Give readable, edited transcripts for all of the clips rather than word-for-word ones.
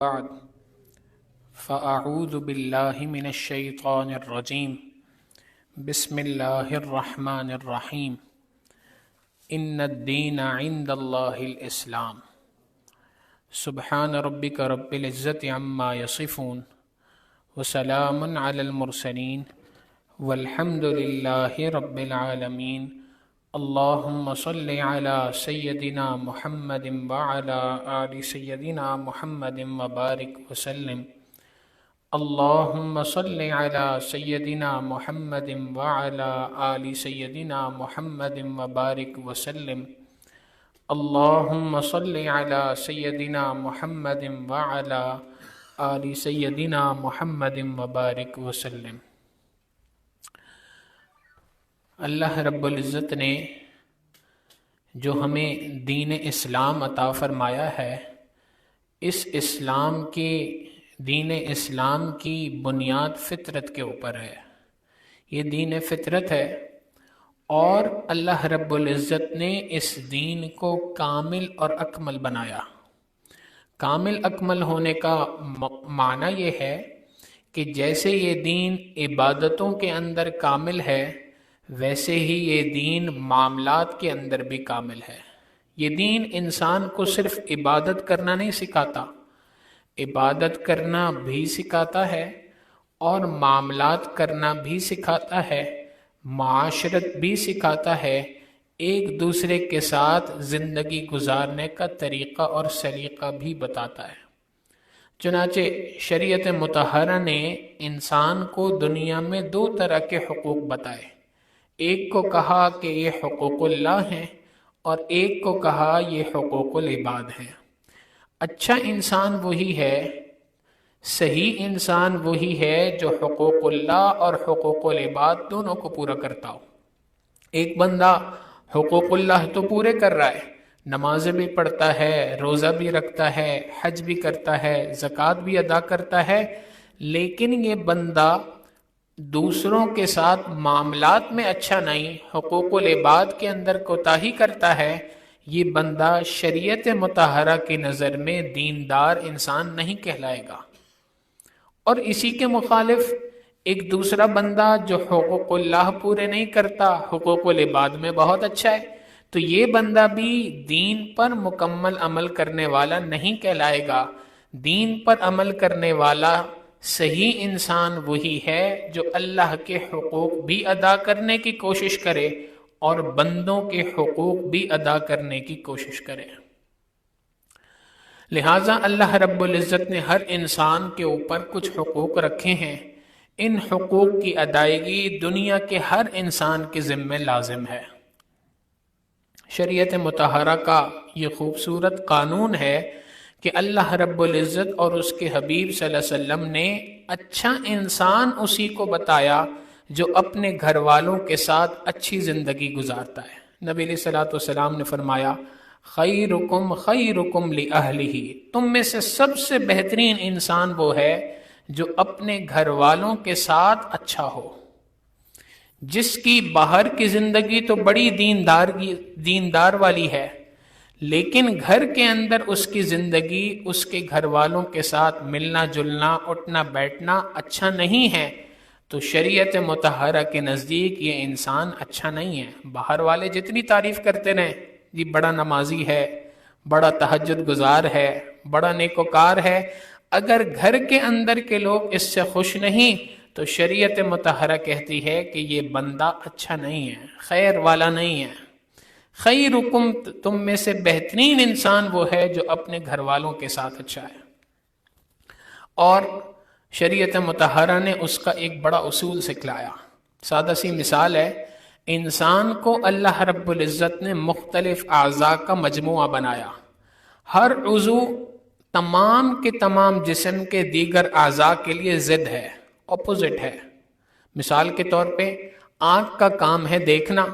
بعد فأعوذ بالله من الشيطان الرجيم بسم الله الرحمن الرحيم إن الدين عند الله الإسلام سبحان ربك رب العزة عما يصفون وسلام على المرسلين والحمد لله رب العالمين اللهم صل على سيدنا محمد وعلى آل سيدنا محمد وبارك وسلم اللهم صل على سيدنا محمد وعلى آل سيدنا محمد وبارك وسلم اللهم صل على سيدنا محمد وعلى آل سيدنا محمد وبارك وسلم۔ اللہ رب العزت نے جو ہمیں دین اسلام عطا فرمایا ہے، اس دین اسلام کی بنیاد فطرت کے اوپر ہے۔ یہ دین فطرت ہے اور اللہ رب العزت نے اس دین کو کامل اور اکمل بنایا۔ کامل اکمل ہونے کا معنی یہ ہے کہ جیسے یہ دین عبادتوں کے اندر کامل ہے، ویسے ہی یہ دین معاملات کے اندر بھی کامل ہے۔ یہ دین انسان کو صرف عبادت کرنا نہیں سکھاتا، عبادت کرنا بھی سکھاتا ہے اور معاملات کرنا بھی سکھاتا ہے، معاشرت بھی سکھاتا ہے، ایک دوسرے کے ساتھ زندگی گزارنے کا طریقہ اور سلیقہ بھی بتاتا ہے۔ چنانچہ شریعت مطہرہ نے انسان کو دنیا میں دو طرح کے حقوق بتائے۔ ایک کو کہا کہ یہ حقوق اللہ ہیں اور ایک کو کہا یہ حقوق العباد ہیں۔ اچھا انسان وہی ہے، صحیح انسان وہی ہے جو حقوق اللہ اور حقوق العباد دونوں کو پورا کرتا ہو۔ ایک بندہ حقوق اللہ تو پورے کر رہا ہے، نماز بھی پڑھتا ہے، روزہ بھی رکھتا ہے، حج بھی کرتا ہے، زکوٰۃ بھی ادا کرتا ہے، لیکن یہ بندہ دوسروں کے ساتھ معاملات میں اچھا نہیں، حقوق العباد کے اندر کوتاہی کرتا ہے، یہ بندہ شریعت مطہرہ کی نظر میں دیندار انسان نہیں کہلائے گا۔ اور اسی کے مخالف ایک دوسرا بندہ جو حقوق اللہ پورے نہیں کرتا، حقوق العباد میں بہت اچھا ہے، تو یہ بندہ بھی دین پر مکمل عمل کرنے والا نہیں کہلائے گا۔ دین پر عمل کرنے والا صحیح انسان وہی ہے جو اللہ کے حقوق بھی ادا کرنے کی کوشش کرے اور بندوں کے حقوق بھی ادا کرنے کی کوشش کرے۔ لہٰذا اللہ رب العزت نے ہر انسان کے اوپر کچھ حقوق رکھے ہیں۔ ان حقوق کی ادائیگی دنیا کے ہر انسان کے ذمہ لازم ہے۔ شریعت مطہرہ کا یہ خوبصورت قانون ہے کہ اللہ رب العزت اور اس کے حبیب صلی اللہ علیہ وسلم نے اچھا انسان اسی کو بتایا جو اپنے گھر والوں کے ساتھ اچھی زندگی گزارتا ہے۔ نبی علیہ الصلوۃ والسلام نے فرمایا، خیرکم خیرکم لأہلہ، تم میں سے سب سے بہترین انسان وہ ہے جو اپنے گھر والوں کے ساتھ اچھا ہو۔ جس کی باہر کی زندگی تو بڑی دیندار والی ہے، لیکن گھر کے اندر اس کی زندگی اس کے گھر والوں کے ساتھ ملنا جلنا اٹھنا بیٹھنا اچھا نہیں ہے، تو شریعت مطہرہ کے نزدیک یہ انسان اچھا نہیں ہے۔ باہر والے جتنی تعریف کرتے رہیں، جی بڑا نمازی ہے، بڑا تہجد گزار ہے، بڑا نیکوکار ہے، اگر گھر کے اندر کے لوگ اس سے خوش نہیں تو شریعت مطہرہ کہتی ہے کہ یہ بندہ اچھا نہیں ہے، خیر والا نہیں ہے۔ خیرکم، تم میں سے بہترین انسان وہ ہے جو اپنے گھر والوں کے ساتھ اچھا ہے۔ اور شریعت مطہرہ نے اس کا ایک بڑا اصول سکھلایا۔ سادہ سی مثال ہے، انسان کو اللہ رب العزت نے مختلف اعضاء کا مجموعہ بنایا۔ ہر عضو تمام کے تمام جسم کے دیگر اعضاء کے لیے ضد ہے، اپوزٹ ہے۔ مثال کے طور پہ آنکھ کا کام ہے دیکھنا،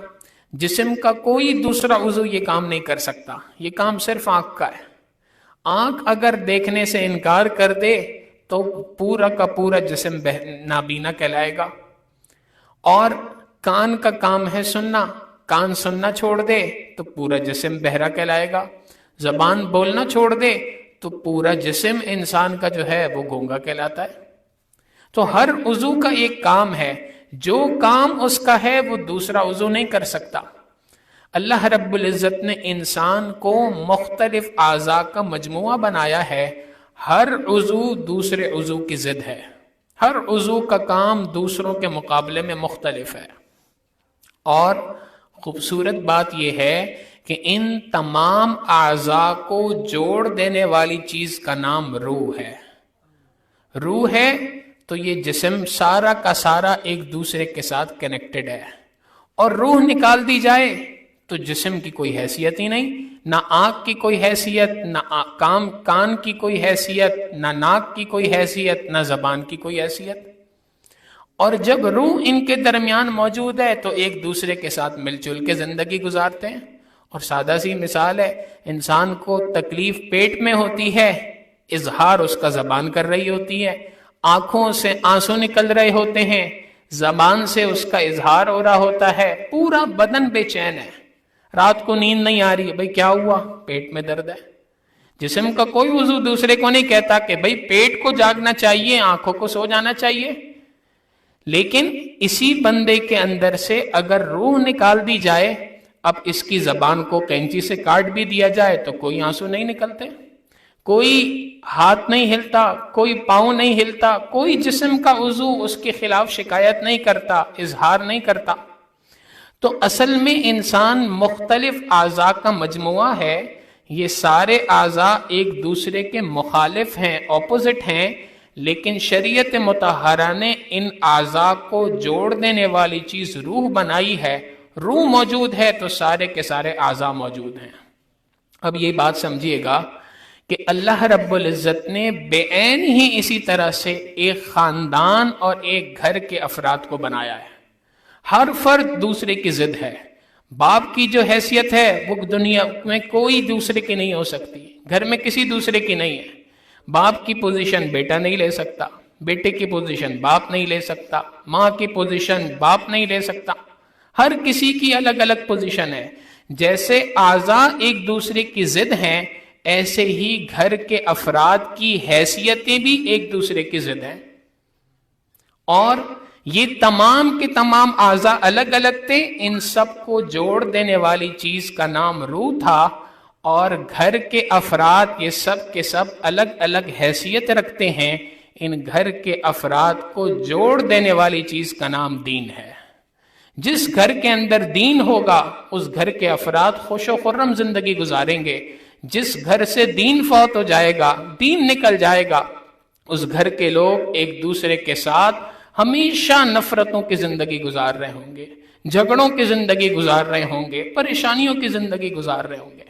جسم کا کوئی دوسرا عضو یہ کام نہیں کر سکتا، یہ کام صرف آنکھ کا ہے۔ آنکھ اگر دیکھنے سے انکار کر دے تو پورا کا پورا جسم نابینا کہلائے گا۔ اور کان کا کام ہے سننا، کان سننا چھوڑ دے تو پورا جسم بہرا کہلائے گا۔ زبان بولنا چھوڑ دے تو پورا جسم انسان کا جو ہے وہ گونگا کہلاتا ہے۔ تو ہر عضو کا ایک کام ہے، جو کام اس کا ہے وہ دوسرا عضو نہیں کر سکتا۔ اللہ رب العزت نے انسان کو مختلف اعضاء کا مجموعہ بنایا ہے، ہر عضو دوسرے عضو کی ضد ہے، ہر عضو کا کام دوسروں کے مقابلے میں مختلف ہے۔ اور خوبصورت بات یہ ہے کہ ان تمام اعضاء کو جوڑ دینے والی چیز کا نام روح ہے۔ روح ہے تو یہ جسم سارا کا سارا ایک دوسرے کے ساتھ کنیکٹڈ ہے، اور روح نکال دی جائے تو جسم کی کوئی حیثیت ہی نہیں، نہ آنکھ کی کوئی حیثیت، نہ کان کی کوئی حیثیت، نہ ناک کی کوئی حیثیت، نہ زبان کی کوئی حیثیت۔ اور جب روح ان کے درمیان موجود ہے تو ایک دوسرے کے ساتھ مل جل کے زندگی گزارتے ہیں۔ اور سادہ سی مثال ہے، انسان کو تکلیف پیٹ میں ہوتی ہے، اظہار اس کا زبان کر رہی ہوتی ہے، آنکھوں سے آنسو نکل رہے ہوتے ہیں، زبان سے اس کا اظہار ہو رہا ہوتا ہے، پورا بدن بے چین ہے، رات کو نیند نہیں آ رہی ہے، بھئی کیا ہوا؟ پیٹ میں درد ہے۔ جسم کا کوئی عضو دوسرے کو نہیں کہتا کہ بھئی پیٹ کو جاگنا چاہیے، آنکھوں کو سو جانا چاہیے۔ لیکن اسی بندے کے اندر سے اگر روح نکال دی جائے، اب اس کی زبان کو کینچی سے کاٹ بھی دیا جائے تو کوئی آنسو نہیں نکلتے، کوئی ہاتھ نہیں ہلتا، کوئی پاؤں نہیں ہلتا، کوئی جسم کا عضو اس کے خلاف شکایت نہیں کرتا، اظہار نہیں کرتا۔ تو اصل میں انسان مختلف اعضاء کا مجموعہ ہے، یہ سارے اعضاء ایک دوسرے کے مخالف ہیں، اپوزٹ ہیں، لیکن شریعت مطہرہ نے ان اعضاء کو جوڑ دینے والی چیز روح بنائی ہے۔ روح موجود ہے تو سارے کے سارے اعضاء موجود ہیں۔ اب یہ بات سمجھیے گا کہ اللہ رب العزت نے بے عین ہی اسی طرح سے ایک خاندان اور ایک گھر کے افراد کو بنایا ہے۔ ہر فرد دوسرے کی ضد ہے۔ باپ کی جو حیثیت ہے وہ دنیا میں کوئی دوسرے کی نہیں ہو سکتی، گھر میں کسی دوسرے کی نہیں ہے۔ باپ کی پوزیشن بیٹا نہیں لے سکتا، بیٹے کی پوزیشن باپ نہیں لے سکتا، ماں کی پوزیشن باپ نہیں لے سکتا، ہر کسی کی الگ الگ پوزیشن ہے۔ جیسے اعضاء ایک دوسرے کی ضد ہیں، ایسے ہی گھر کے افراد کی حیثیتیں بھی ایک دوسرے کی ضد ہیں۔ اور یہ تمام کے تمام اعضاء الگ الگ تھے، ان سب کو جوڑ دینے والی چیز کا نام روح تھا، اور گھر کے افراد یہ سب کے سب الگ الگ حیثیت رکھتے ہیں، ان گھر کے افراد کو جوڑ دینے والی چیز کا نام دین ہے۔ جس گھر کے اندر دین ہوگا اس گھر کے افراد خوش و خرم زندگی گزاریں گے، جس گھر سے دین فوت ہو جائے گا، دین نکل جائے گا، اس گھر کے لوگ ایک دوسرے کے ساتھ ہمیشہ نفرتوں کی زندگی گزار رہے ہوں گے، جھگڑوں کی زندگی گزار رہے ہوں گے، پریشانیوں کی زندگی گزار رہے ہوں گے۔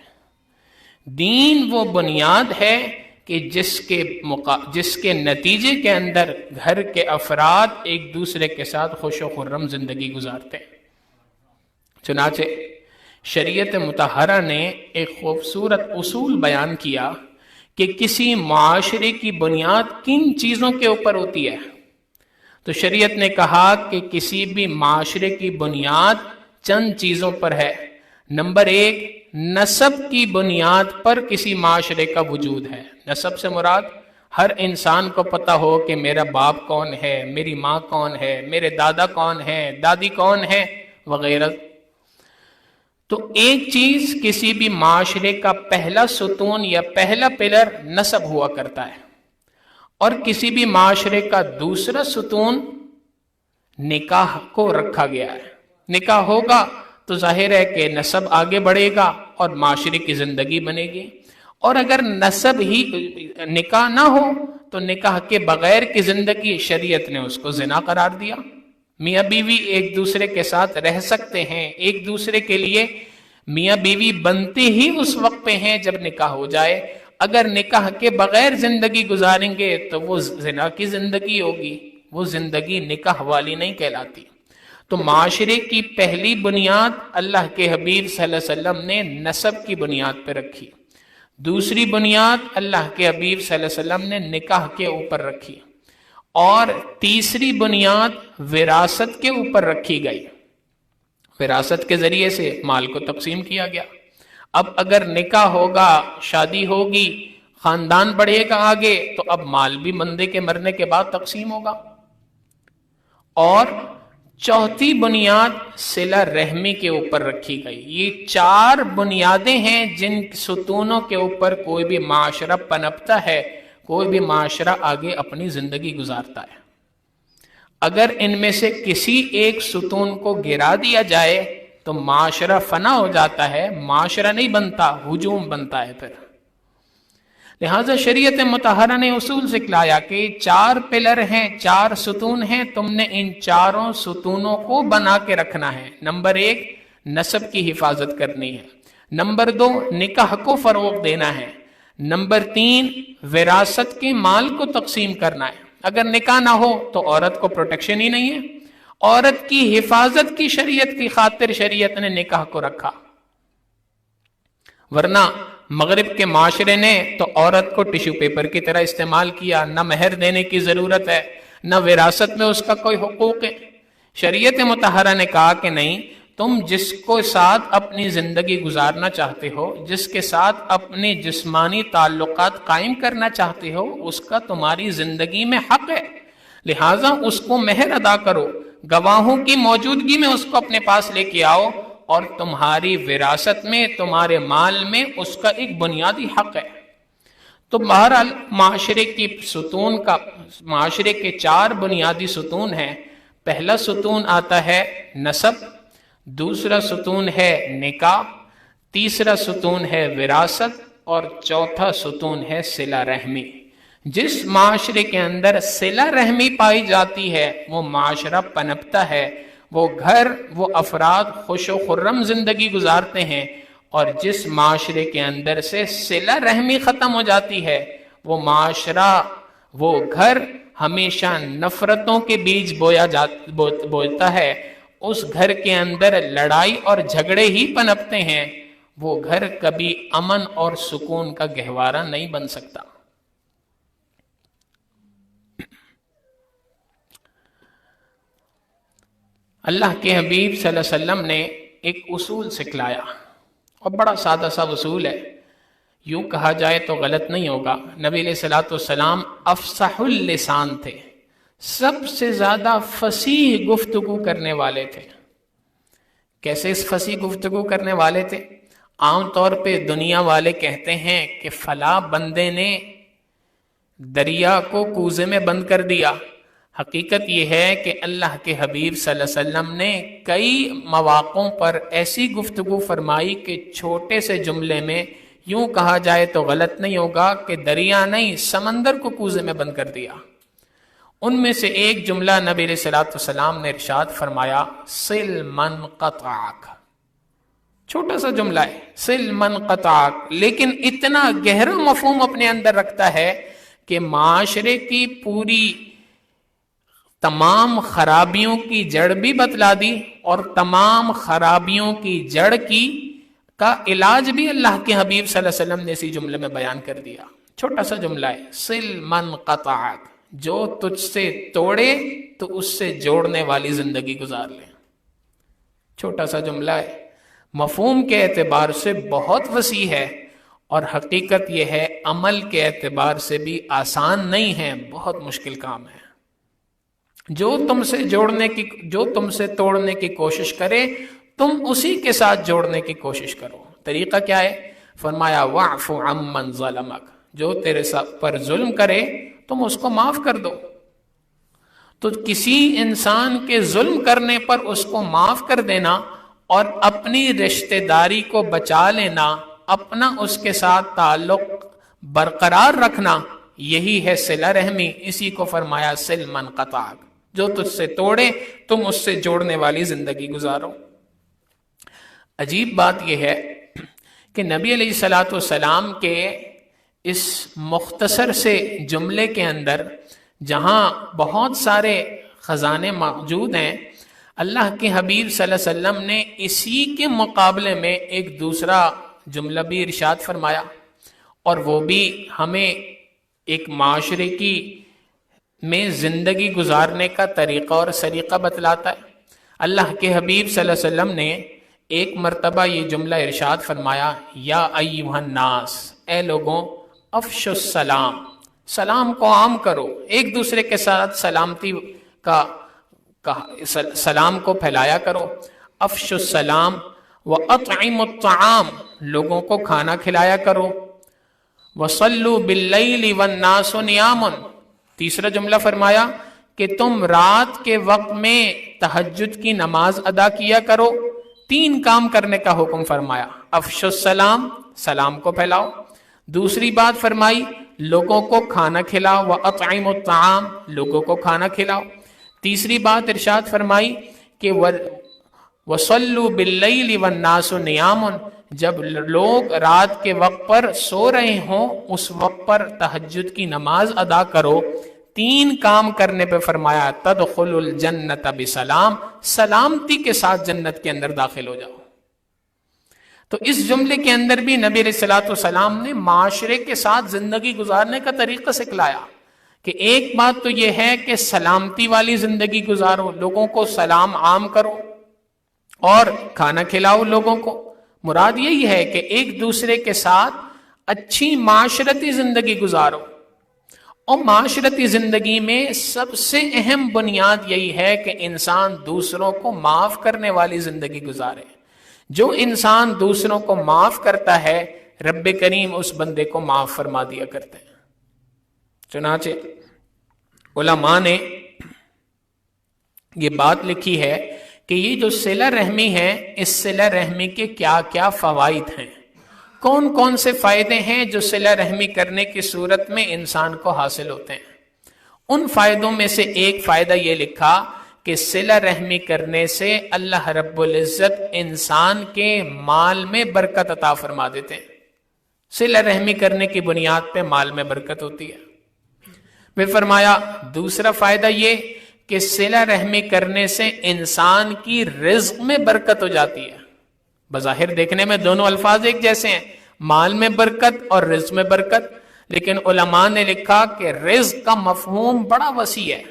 دین وہ بنیاد ہے کہ جس کے نتیجے کے اندر گھر کے افراد ایک دوسرے کے ساتھ خوش و خرم زندگی گزارتے ہیں۔ چنانچہ شریعت مطہرہ نے ایک خوبصورت اصول بیان کیا کہ کسی معاشرے کی بنیاد کن چیزوں کے اوپر ہوتی ہے۔ تو شریعت نے کہا کہ کسی بھی معاشرے کی بنیاد چند چیزوں پر ہے۔ نمبر 1، نسب کی بنیاد پر کسی معاشرے کا وجود ہے۔ نسب سے مراد ہر انسان کو پتہ ہو کہ میرا باپ کون ہے، میری ماں کون ہے، میرے دادا کون ہے، دادی کون ہے، وغیرہ۔ تو ایک چیز کسی بھی معاشرے کا پہلا ستون یا پہلا پلر نسب ہوا کرتا ہے، اور کسی بھی معاشرے کا دوسرا ستون نکاح کو رکھا گیا ہے۔ نکاح ہوگا تو ظاہر ہے کہ نسب آگے بڑھے گا اور معاشرے کی زندگی بنے گی، اور اگر نسب ہی نکاح نہ ہو تو نکاح کے بغیر کی زندگی شریعت نے اس کو زنا قرار دیا۔ میاں بیوی ایک دوسرے کے ساتھ رہ سکتے ہیں، ایک دوسرے کے لیے میاں بیوی بنتے ہی اس وقت پہ ہیں جب نکاح ہو جائے، اگر نکاح کے بغیر زندگی گزاریں گے تو وہ زنا کی زندگی ہوگی، وہ زندگی نکاح والی نہیں کہلاتی۔ تو معاشرے کی پہلی بنیاد اللہ کے حبیب صلی اللہ علیہ وسلم نے نسب کی بنیاد پہ رکھی، دوسری بنیاد اللہ کے حبیب صلی اللہ علیہ وسلم نے نکاح کے اوپر رکھی، اور تیسری بنیاد وراثت کے اوپر رکھی گئی۔ وراثت کے ذریعے سے مال کو تقسیم کیا گیا۔ اب اگر نکاح ہوگا، شادی ہوگی، خاندان بڑھے گا آگے تو اب مال بھی بندے کے مرنے کے بعد تقسیم ہوگا۔ اور چوتھی بنیاد صلہ رحمی کے اوپر رکھی گئی۔ یہ 4 بنیادیں ہیں جن ستونوں کے اوپر کوئی بھی معاشرہ پنپتا ہے، کوئی بھی معاشرہ آگے اپنی زندگی گزارتا ہے۔ اگر ان میں سے کسی ایک ستون کو گرا دیا جائے تو معاشرہ فنا ہو جاتا ہے، معاشرہ نہیں بنتا، ہجوم بنتا ہے۔ پھر لہذا شریعت مطہرہ نے اصول سکھلایا کہ 4 پلر ہیں، 4 ستون ہیں، تم نے ان 4 ستونوں کو بنا کے رکھنا ہے۔ نمبر 1 نسب کی حفاظت کرنی ہے، نمبر 2 نکاح کو فروغ دینا ہے، نمبر 3 وراثت کے مال کو تقسیم کرنا ہے۔ اگر نکاح نہ ہو تو عورت کو پروٹیکشن ہی نہیں ہے، عورت کی حفاظت کی شریعت کی خاطر شریعت نے نکاح کو رکھا، ورنہ مغرب کے معاشرے نے تو عورت کو ٹیشو پیپر کی طرح استعمال کیا، نہ مہر دینے کی ضرورت ہے، نہ وراثت میں اس کا کوئی حقوق ہے۔ شریعت مطہرہ نے کہا کہ نہیں، تم جس کو ساتھ اپنی زندگی گزارنا چاہتے ہو، جس کے ساتھ اپنے جسمانی تعلقات قائم کرنا چاہتے ہو، اس کا تمہاری زندگی میں حق ہے، لہٰذا اس کو مہر ادا کرو، گواہوں کی موجودگی میں اس کو اپنے پاس لے کے آؤ، اور تمہاری وراثت میں، تمہارے مال میں اس کا ایک بنیادی حق ہے۔ تو بہرحال معاشرے کی ستون کا، معاشرے کے 4 بنیادی ستون ہیں۔ پہلا ستون آتا ہے نسب، دوسرا ستون ہے نکاح، تیسرا ستون ہے وراثت، اور چوتھا ستون ہے صلہ رحمی۔ جس معاشرے کے اندر صلہ رحمی پائی جاتی ہے وہ معاشرہ پنپتا ہے، وہ گھر، وہ افراد خوش و خرم زندگی گزارتے ہیں، اور جس معاشرے کے اندر سے صلہ رحمی ختم ہو جاتی ہے وہ معاشرہ، وہ گھر ہمیشہ نفرتوں کے بیج بوتا ہے، اس گھر کے اندر لڑائی اور جھگڑے ہی پنپتے ہیں، وہ گھر کبھی امن اور سکون کا گہوارہ نہیں بن سکتا۔ اللہ کے حبیب صلی اللہ علیہ وسلم نے ایک اصول سکھلایا، اور بڑا سادہ سا اصول ہے، یوں کہا جائے تو غلط نہیں ہوگا، نبی علیہ الصلوۃ والسلام افصح اللسان تھے، سب سے زیادہ فصیح گفتگو کرنے والے تھے۔ کیسے اس فصیح گفتگو کرنے والے تھے؟ عام طور پہ دنیا والے کہتے ہیں کہ فلاں بندے نے دریا کو کوزے میں بند کر دیا۔ حقیقت یہ ہے کہ اللہ کے حبیب صلی اللہ علیہ وسلم نے کئی مواقعوں پر ایسی گفتگو فرمائی کہ چھوٹے سے جملے میں یوں کہا جائے تو غلط نہیں ہوگا کہ دریا نہیں، سمندر کو کوزے میں بند کر دیا۔ ان میں سے ایک جملہ نبی علیہ الصلوۃ والسلام نے ارشاد فرمایا، صل من قطعک۔ چھوٹا سا جملہ ہے، صل من قطعک، لیکن اتنا گہرا مفہوم اپنے اندر رکھتا ہے کہ معاشرے کی پوری تمام خرابیوں کی جڑ بھی بتلا دی، اور تمام خرابیوں کی جڑ کا علاج بھی اللہ کے حبیب صلی اللہ علیہ وسلم نے اسی جملے میں بیان کر دیا۔ چھوٹا سا جملہ ہے، صل من قطعک، جو تجھ سے توڑے تو اس سے جوڑنے والی زندگی گزار لے۔ چھوٹا سا جملہ ہے، مفہوم کے اعتبار سے بہت وسیع ہے، اور حقیقت یہ ہے عمل کے اعتبار سے بھی آسان نہیں ہے، بہت مشکل کام ہے۔ جو تم سے توڑنے کی کوشش کرے تم اسی کے ساتھ جوڑنے کی کوشش کرو۔ طریقہ کیا ہے؟ فرمایا واعف عمن ظلمک، جو تیرے پر ظلم کرے تم اس کو معاف کر دو۔ تو کسی انسان کے ظلم کرنے پر اس کو معاف کر دینا اور اپنی رشتہ داری کو بچا لینا، اپنا اس کے ساتھ تعلق برقرار رکھنا، یہی ہے صلہ رحمی۔ اسی کو فرمایا صل من قطعک، جو تجھ سے توڑے تم اس سے جوڑنے والی زندگی گزارو۔ عجیب بات یہ ہے کہ نبی علیہ الصلوۃ والسلام کے اس مختصر سے جملے کے اندر جہاں بہت سارے خزانے موجود ہیں، اللہ کے حبیب صلی اللہ علیہ وسلم نے اسی کے مقابلے میں ایک دوسرا جملہ بھی ارشاد فرمایا، اور وہ بھی ہمیں ایک معاشرے کی میں زندگی گزارنے کا طریقہ اور سلیقہ بتلاتا ہے۔ اللہ کے حبیب صلی اللہ علیہ وسلم نے ایک مرتبہ یہ جملہ ارشاد فرمایا، یا ایھا الناس، اے لوگوں، افشوا السلام، سلام کو عام کرو، ایک دوسرے کے ساتھ سلامتی کا سلام کو پھیلایا کرو۔ افشوا السلام واطعموا الطعام، لوگوں کو کھانا کھلایا کرو۔ وصلوا باللیل والناس نیام، تیسرا جملہ فرمایا کہ تم رات کے وقت میں تہجد کی نماز ادا کیا کرو۔ تین کام کرنے کا حکم فرمایا، افشوا السلام، سلام کو پھیلاؤ، دوسری بات فرمائی لوگوں کو کھانا کھلاؤ، واطعموا الطعام، لوگوں کو کھانا کھلاؤ، تیسری بات ارشاد فرمائی کہ وصلوا باللیل والناس نیام، جب لوگ رات کے وقت پر سو رہے ہوں اس وقت پر تہجد کی نماز ادا کرو۔ تین کام کرنے پہ فرمایا تدخل الجنت بسلام، سلامتی کے ساتھ جنت کے اندر داخل ہو جاؤ۔ تو اس جملے کے اندر بھی نبی علیہ الصلوۃ والسلام نے معاشرے کے ساتھ زندگی گزارنے کا طریقہ سکھلایا کہ ایک بات تو یہ ہے کہ سلامتی والی زندگی گزارو، لوگوں کو سلام عام کرو اور کھانا کھلاؤ لوگوں کو۔ مراد یہی ہے کہ ایک دوسرے کے ساتھ اچھی معاشرتی زندگی گزارو، اور معاشرتی زندگی میں سب سے اہم بنیاد یہی ہے کہ انسان دوسروں کو معاف کرنے والی زندگی گزارے۔ جو انسان دوسروں کو معاف کرتا ہے رب کریم اس بندے کو معاف فرما دیا کرتے ہیں۔ چنانچہ علماء نے یہ بات لکھی ہے کہ یہ جو صلہ رحمی ہے، اس صلہ رحمی کے کیا کیا فوائد ہیں، کون کون سے فائدے ہیں جو صلہ رحمی کرنے کی صورت میں انسان کو حاصل ہوتے ہیں۔ ان فائدوں میں سے ایک فائدہ یہ لکھا کہ صلہ رحمی کرنے سے اللہ رب العزت انسان کے مال میں برکت عطا فرما دیتے ہیں۔ صلہ رحمی کرنے کی بنیاد پہ مال میں برکت ہوتی ہے۔ پھر فرمایا دوسرا فائدہ یہ کہ صلہ رحمی کرنے سے انسان کی رزق میں برکت ہو جاتی ہے۔ بظاہر دیکھنے میں دونوں الفاظ ایک جیسے ہیں، مال میں برکت اور رزق میں برکت، لیکن علماء نے لکھا کہ رزق کا مفہوم بڑا وسیع ہے۔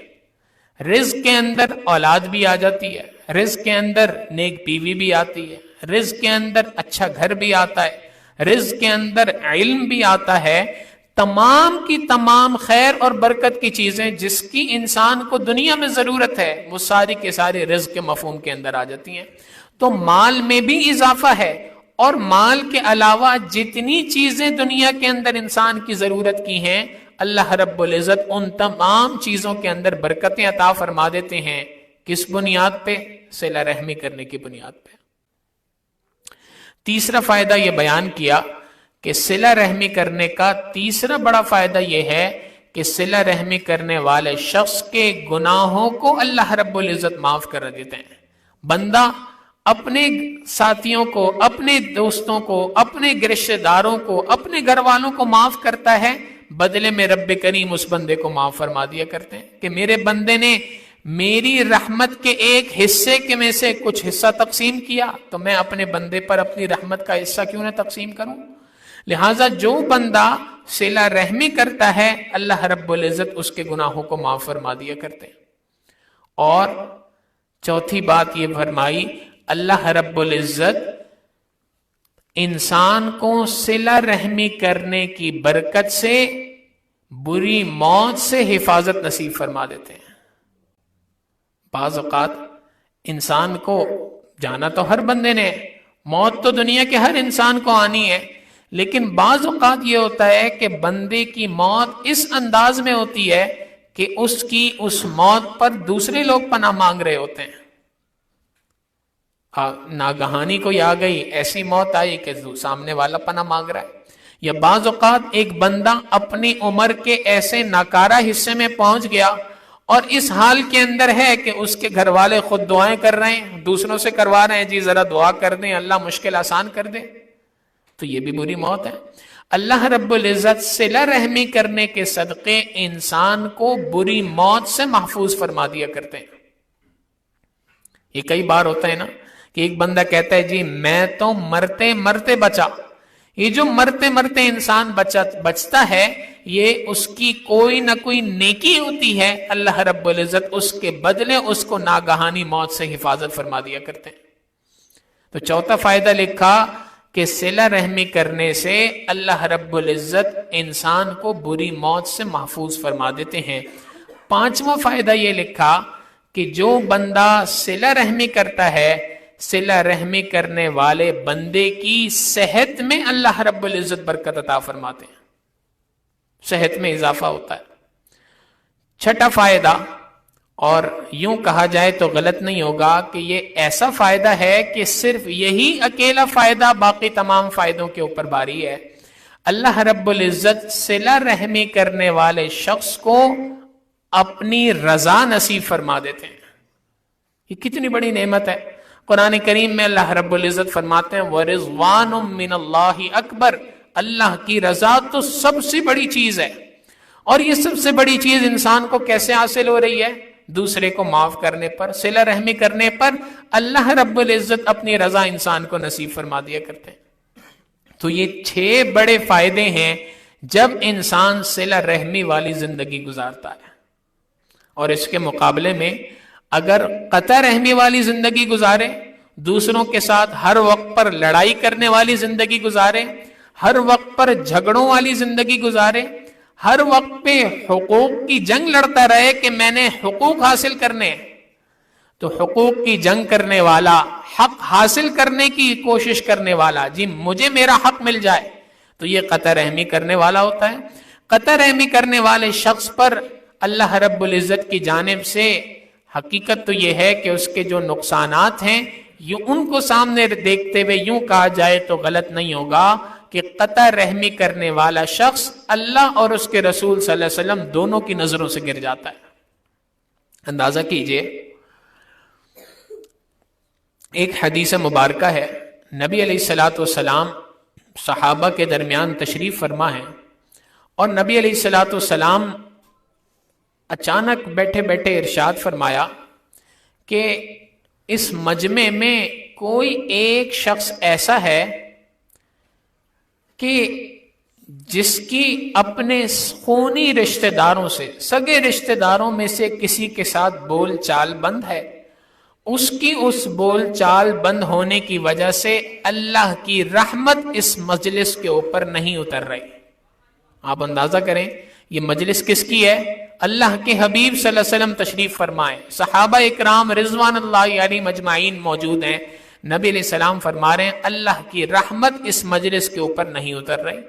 رزق کے اندر اولاد بھی آ جاتی ہے، رزق کے اندر نیک بیوی بھی آتی ہے، رزق کے اندر اچھا گھر بھی آتا ہے، رزق کے اندر علم بھی آتا ہے۔ تمام کی تمام خیر اور برکت کی چیزیں جس کی انسان کو دنیا میں ضرورت ہے وہ ساری کے سارے رزق کے مفہوم کے اندر آ جاتی ہیں۔ تو مال میں بھی اضافہ ہے، اور مال کے علاوہ جتنی چیزیں دنیا کے اندر انسان کی ضرورت کی ہیں اللہ رب العزت ان تمام چیزوں کے اندر برکتیں عطا فرما دیتے ہیں۔ کس بنیاد پہ؟ صلہ رحمی کرنے کی بنیاد پہ۔ تیسرا فائدہ یہ بیان کیا کہ صلہ رحمی کرنے کا تیسرا بڑا فائدہ یہ ہے کہ صلہ رحمی کرنے والے شخص کے گناہوں کو اللہ رب العزت معاف کر دیتے ہیں۔ بندہ اپنے ساتھیوں کو، اپنے دوستوں کو، اپنے رشتہ داروں کو، اپنے گھر والوں کو معاف کرتا ہے، بدلے میں رب کریم اس بندے کو معاف فرما دیا کرتے ہیں کہ میرے بندے نے میری رحمت کے ایک حصے کے میں سے کچھ حصہ تقسیم کیا تو میں اپنے بندے پر اپنی رحمت کا حصہ کیوں نہ تقسیم کروں۔ لہٰذا جو بندہ صلہ رحمی کرتا ہے اللہ رب العزت اس کے گناہوں کو معاف فرما دیا کرتے ہیں۔ اور چوتھی بات یہ فرمائی اللہ رب العزت انسان کو صلہ رحمی کرنے کی برکت سے بری موت سے حفاظت نصیب فرما دیتے ہیں۔ بعض اوقات انسان کو جانا تو ہر بندے نے، موت تو دنیا کے ہر انسان کو آنی ہے، لیکن بعض اوقات یہ ہوتا ہے کہ بندے کی موت اس انداز میں ہوتی ہے کہ اس کی اس موت پر دوسرے لوگ پناہ مانگ رہے ہوتے ہیں۔ ناگہانی کوئی آ گئی، ایسی موت آئی کہ سامنے والا پناہ مانگ رہا ہے، یا بعض اوقات ایک بندہ اپنی عمر کے ایسے ناکارہ حصے میں پہنچ گیا اور اس حال کے اندر ہے کہ اس کے گھر والے خود دعائیں کر رہے ہیں، دوسروں سے کروا رہے ہیں، جی ذرا دعا کر دیں اللہ مشکل آسان کر دے، تو یہ بھی بری موت ہے۔ اللہ رب العزت صلہ رحمی کرنے کے صدقے انسان کو بری موت سے محفوظ فرما دیا کرتے ہیں۔ یہ کئی بار ہوتا ہے نا کہ ایک بندہ کہتا ہے جی میں تو مرتے مرتے بچا۔ یہ جو مرتے مرتے انسان بچتا ہے یہ اس کی کوئی نہ کوئی نیکی ہوتی ہے، اللہ رب العزت اس کے بدلے اس کو ناگہانی موت سے حفاظت فرما دیا کرتے ہیں۔ تو چوتھا فائدہ لکھا کہ صلہ رحمی کرنے سے اللہ رب العزت انسان کو بری موت سے محفوظ فرما دیتے ہیں۔ پانچواں فائدہ یہ لکھا کہ جو بندہ صلہ رحمی کرتا ہے، صلہ رحمی کرنے والے بندے کی صحت میں اللہ رب العزت برکت عطا فرماتے ہیں، صحت میں اضافہ ہوتا ہے۔ چھٹا فائدہ، اور یوں کہا جائے تو غلط نہیں ہوگا کہ یہ ایسا فائدہ ہے کہ صرف یہی اکیلا فائدہ باقی تمام فائدوں کے اوپر باری ہے، اللہ رب العزت صلہ رحمی کرنے والے شخص کو اپنی رضا نصیب فرما دیتے ہیں۔ یہ کتنی بڑی نعمت ہے۔ قرآن کریم میں اللہ رب العزت فرماتے ہیں وَرِضْوَانٌ مِّنَ اللَّهِ اکبر، اللہ کی رضا تو سب سے بڑی چیز ہے۔ اور یہ سب سے بڑی چیز انسان کو کیسے حاصل ہو رہی ہے؟ دوسرے کو معاف کرنے پر، صلہ رحمی کرنے پر اللہ رب العزت اپنی رضا انسان کو نصیب فرما دیا کرتے ہیں۔ تو یہ 6 بڑے فائدے ہیں جب انسان صلہ رحمی والی زندگی گزارتا ہے۔ اور اس کے مقابلے میں اگر قطع رحمی والی زندگی گزارے، دوسروں کے ساتھ ہر وقت پر لڑائی کرنے والی زندگی گزارے، ہر وقت پر جھگڑوں والی زندگی گزارے، ہر وقت پہ حقوق کی جنگ لڑتا رہے کہ میں نے حقوق حاصل کرنے، تو حقوق کی جنگ کرنے والا، حق حاصل کرنے کی کوشش کرنے والا، جی مجھے میرا حق مل جائے، تو یہ قطع رحمی کرنے والا ہوتا ہے۔ قطع رحمی کرنے والے شخص پر اللہ رب العزت کی جانب سے حقیقت تو یہ ہے کہ اس کے جو نقصانات ہیں یہ ان کو سامنے دیکھتے ہوئے یوں کہا جائے تو غلط نہیں ہوگا کہ قطع رحمی کرنے والا شخص اللہ اور اس کے رسول صلی اللہ علیہ وسلم دونوں کی نظروں سے گر جاتا ہے۔ اندازہ کیجئے، ایک حدیث مبارکہ ہے، نبی علیہ الصلوۃ والسلام صحابہ کے درمیان تشریف فرما ہے، اور نبی علیہ الصلوۃ والسلام اچانک بیٹھے بیٹھے ارشاد فرمایا کہ اس مجمع میں کوئی ایک شخص ایسا ہے کہ جس کی اپنے خونی رشتہ داروں سے، سگے رشتہ داروں میں سے کسی کے ساتھ بول چال بند ہے، اس کی اس بول چال بند ہونے کی وجہ سے اللہ کی رحمت اس مجلس کے اوپر نہیں اتر رہی۔ آپ اندازہ کریں یہ مجلس کس کی ہے؟ اللہ کے حبیب صلی اللہ علیہ وسلم تشریف فرمائے، صحابہ اکرام رضوان اللہ علیہم اجمعین موجود ہیں، نبی علیہ السلام فرما رہے ہیں اللہ کی رحمت اس مجلس کے اوپر نہیں اتر رہی۔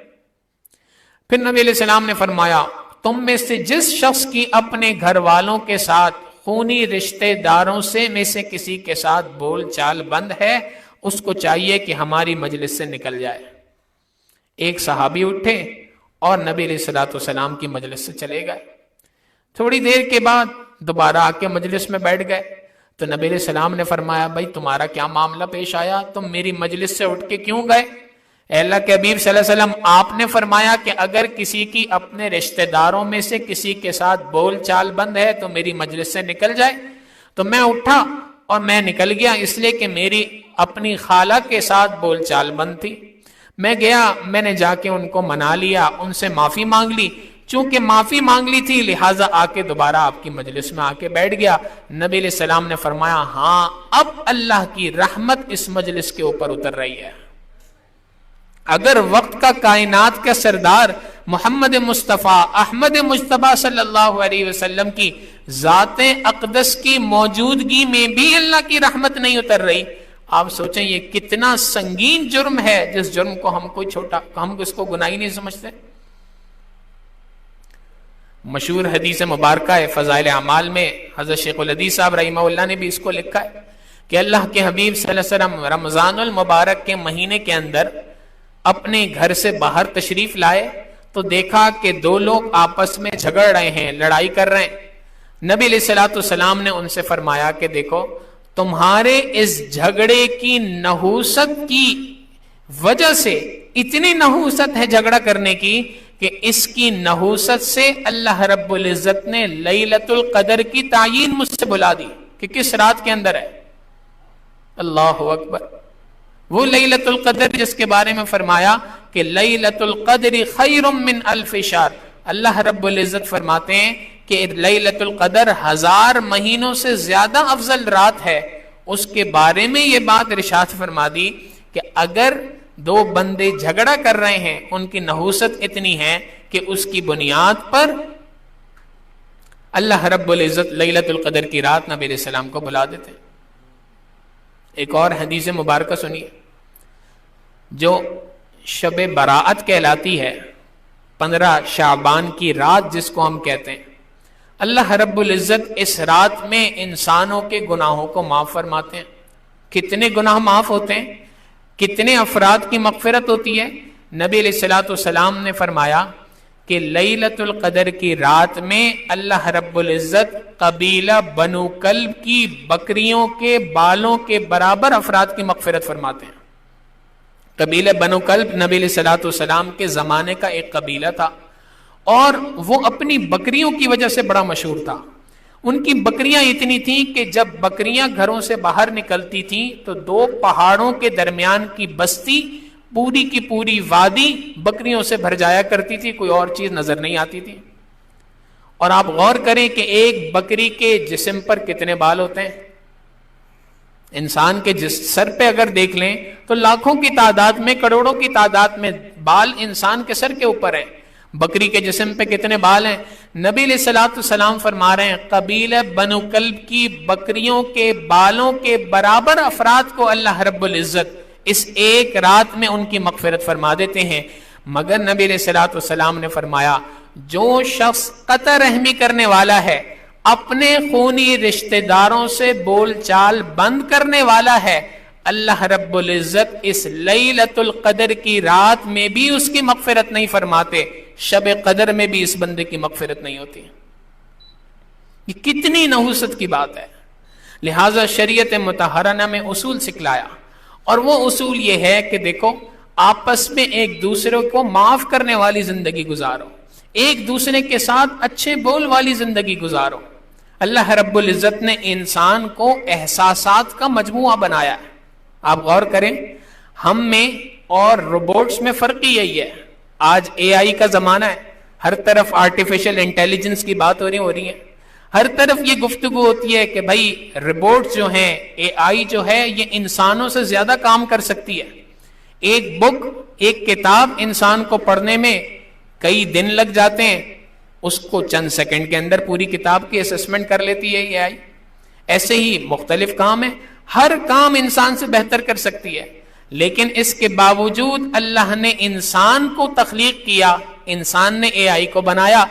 پھر نبی علیہ السلام نے فرمایا تم میں سے جس شخص کی اپنے گھر والوں کے ساتھ، خونی رشتہ داروں سے میں سے کسی کے ساتھ بول چال بند ہے، اس کو چاہیے کہ ہماری مجلس سے نکل جائے۔ ایک صحابی اٹھے اور نبی علیہ السلام کی مجلس سے چلے گئے۔ تھوڑی دیر کے بعد دوبارہ آ کے مجلس میں بیٹھ گئے تو نبی علیہ السلام نے فرمایا بھائی تمہارا کیا معاملہ پیش آیا، تم میری مجلس سے اٹھ کے کیوں گئے؟ اے اللہ کے حبیب صلی اللہ علیہ وسلم، آپ نے فرمایا کہ اگر کسی کی اپنے رشتہ داروں میں سے کسی کے ساتھ بول چال بند ہے تو میری مجلس سے نکل جائے۔ تو میں اٹھا اور میں نکل گیا، اس لیے کہ میری اپنی خالہ کے ساتھ بول چال بند تھی۔ میں گیا، میں نے جا کے ان کو منا لیا، ان سے معافی مانگ لی، چونکہ معافی مانگ لی تھی لہٰذا آ کے دوبارہ آپ کی مجلس میں آ کے بیٹھ گیا۔ نبی علیہ السلام نے فرمایا ہاں اب اللہ کی رحمت اس مجلس کے اوپر اتر رہی ہے۔ اگر وقت کا کائنات کا سردار محمد مصطفیٰ احمد مجتبیٰ صلی اللہ علیہ وسلم کی ذات اقدس کی موجودگی میں بھی اللہ کی رحمت نہیں اتر رہی، آپ سوچیں یہ کتنا سنگین جرم ہے جس جرم کو ہم اس کو گناہ ہی نہیں سمجھتے۔ مشہور حدیث مبارکہ ہے فضائل اعمال میں، حضرت شیخ الحدیث صاحب رحمہ اللہ نے بھی اس کو لکھا ہے کہ اللہ کے حبیب صلی اللہ علیہ وسلم رمضان المبارک کے مہینے کے اندر اپنے گھر سے باہر تشریف لائے تو دیکھا کہ دو لوگ آپس میں جھگڑ رہے ہیں، لڑائی کر رہے ہیں۔ نبی علیہ الصلوۃ والسلام نے ان سے فرمایا کہ دیکھو تمہارے اس جھگڑے کی نحوست کی وجہ سے، اتنی نحوست ہے جھگڑا کرنے کی کہ اس کی نحوست سے اللہ رب العزت نے لیلۃ القدر کی تعیین مجھ سے بلا دی کہ کس رات کے اندر ہے۔ اللہ اکبر، وہ لیلۃ القدر جس کے بارے میں فرمایا کہ لیلۃ القدر خیر من الف شہر، اللہ رب العزت فرماتے ہیں کہ لیلۃ القدر 1000 مہینوں سے زیادہ افضل رات ہے۔ اس کے بارے میں یہ بات ارشاد فرما دی کہ اگر دو بندے جھگڑا کر رہے ہیں، ان کی نحوست اتنی ہے کہ اس کی بنیاد پر اللہ رب العزت لیلۃ القدر کی رات نبی علیہ السلام کو بلا دیتے ہیں۔ ایک اور حدیث مبارکہ سنیے، جو شب براءت کہلاتی ہے، 15 شعبان کی رات جس کو ہم کہتے ہیں، اللہ رب العزت اس رات میں انسانوں کے گناہوں کو معاف فرماتے ہیں۔ کتنے گناہ معاف ہوتے ہیں، کتنے افراد کی مغفرت ہوتی ہے؟ نبی علیہ الصلوۃ والسلام نے فرمایا کہ لیلۃ القدر کی رات میں اللہ رب العزت قبیلہ بنو کلب کی بکریوں کے بالوں کے برابر افراد کی مغفرت فرماتے ہیں۔ قبیلہ بنو کلب نبی علیہ الصلوۃ والسلام کے زمانے کا ایک قبیلہ تھا، اور وہ اپنی بکریوں کی وجہ سے بڑا مشہور تھا۔ ان کی بکریاں اتنی تھیں کہ جب بکریاں گھروں سے باہر نکلتی تھیں تو 2 پہاڑوں کے درمیان کی بستی، پوری کی پوری وادی بکریوں سے بھر جایا کرتی تھی، کوئی اور چیز نظر نہیں آتی تھی۔ اور آپ غور کریں کہ ایک بکری کے جسم پر کتنے بال ہوتے ہیں؟ انسان کے سر پہ اگر دیکھ لیں تو لاکھوں کی تعداد میں، کروڑوں کی تعداد میں بال انسان کے سر کے اوپر ہیں۔ بکری کے جسم پہ کتنے بال ہیں؟ نبی علیہ الصلوۃ والسلام فرما رہے ہیں قبیلہ بنو کلب کی بکریوں کے بالوں کے برابر افراد کو اللہ رب العزت اس ایک رات میں ان کی مغفرت فرما دیتے ہیں۔ مگر نبی علیہ الصلوۃ والسلام نے فرمایا جو شخص قطع رحمی کرنے والا ہے، اپنے خونی رشتہ داروں سے بول چال بند کرنے والا ہے، اللہ رب العزت اس لیلۃ القدر کی رات میں بھی اس کی مغفرت نہیں فرماتے، شب قدر میں بھی اس بندے کی مغفرت نہیں ہوتی۔ یہ کتنی نحوست کی بات ہے۔ لہذا شریعت مطہرہ نے ہمیں اصول سکھلایا، اور وہ اصول یہ ہے کہ دیکھو، آپس میں ایک دوسرے کو معاف کرنے والی زندگی گزارو، ایک دوسرے کے ساتھ اچھے بول والی زندگی گزارو۔ اللہ رب العزت نے انسان کو احساسات کا مجموعہ بنایا ہے۔ آپ غور کریں، ہم میں اور روبوٹس میں فرق ہی یہی ہے۔ آج اے آئی کا زمانہ ہے، ہر طرف آرٹیفیشل انٹیلیجنس کی بات ہو رہی ہے، ہر طرف یہ گفتگو ہوتی ہے کہ بھائی روبوٹس جو ہیں، اے آئی جو ہے، یہ انسانوں سے زیادہ کام کر سکتی ہے۔ ایک بک، ایک کتاب انسان کو پڑھنے میں کئی دن لگ جاتے ہیں، اس کو چند سیکنڈ کے اندر پوری کتاب کی اسسمنٹ کر لیتی ہے اے آئی۔ ایسے ہی مختلف کام ہیں، ہر کام انسان سے بہتر کر سکتی ہے، لیکن اس کے باوجود اللہ نے انسان کو تخلیق کیا، انسان نے اے آئی کو بنایا،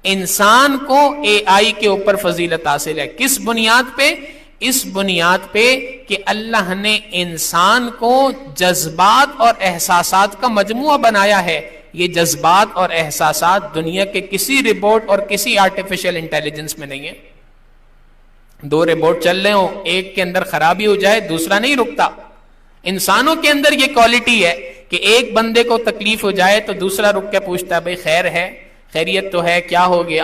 انسان کو اے آئی کے اوپر فضیلت حاصل ہے۔ کس بنیاد پہ؟ اس بنیاد پہ کہ اللہ نے انسان کو جذبات اور احساسات کا مجموعہ بنایا ہے۔ یہ جذبات اور احساسات دنیا کے کسی روبوٹ اور کسی آرٹیفیشل انٹیلیجنس میں نہیں ہے۔ 2 روبوٹ چل رہے ہوں، ایک کے اندر خرابی ہو جائے دوسرا نہیں رکتا۔ انسانوں کے اندر یہ کوالٹی ہے کہ ایک بندے کو تکلیف ہو جائے تو دوسرا رک کے پوچھتا ہے بھائی خیر ہے، خیریت تو ہے، کیا ہو گیا؟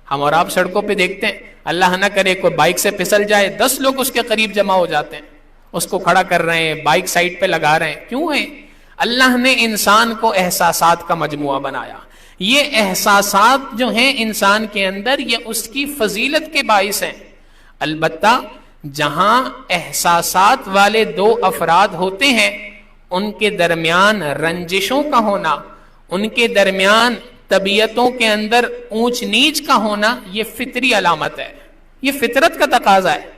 ہم اور آپ سڑکوں پہ دیکھتے ہیں، اللہ نہ کرے کوئی بائک سے پھسل جائے، 10 لوگ اس کے قریب جمع ہو جاتے ہیں، اس کو کھڑا کر رہے ہیں، بائک سائڈ پہ لگا رہے ہیں۔ کیوں ہے؟ اللہ نے انسان کو احساسات کا مجموعہ بنایا۔ یہ احساسات جو ہیں انسان کے اندر، یہ اس کی فضیلت کے باعث ہیں۔ البتہ جہاں احساسات والے 2 افراد ہوتے ہیں، ان کے درمیان رنجشوں کا ہونا، ان کے درمیان طبیعتوں کے اندر اونچ نیچ کا ہونا، یہ فطری علامت ہے، یہ فطرت کا تقاضا ہے۔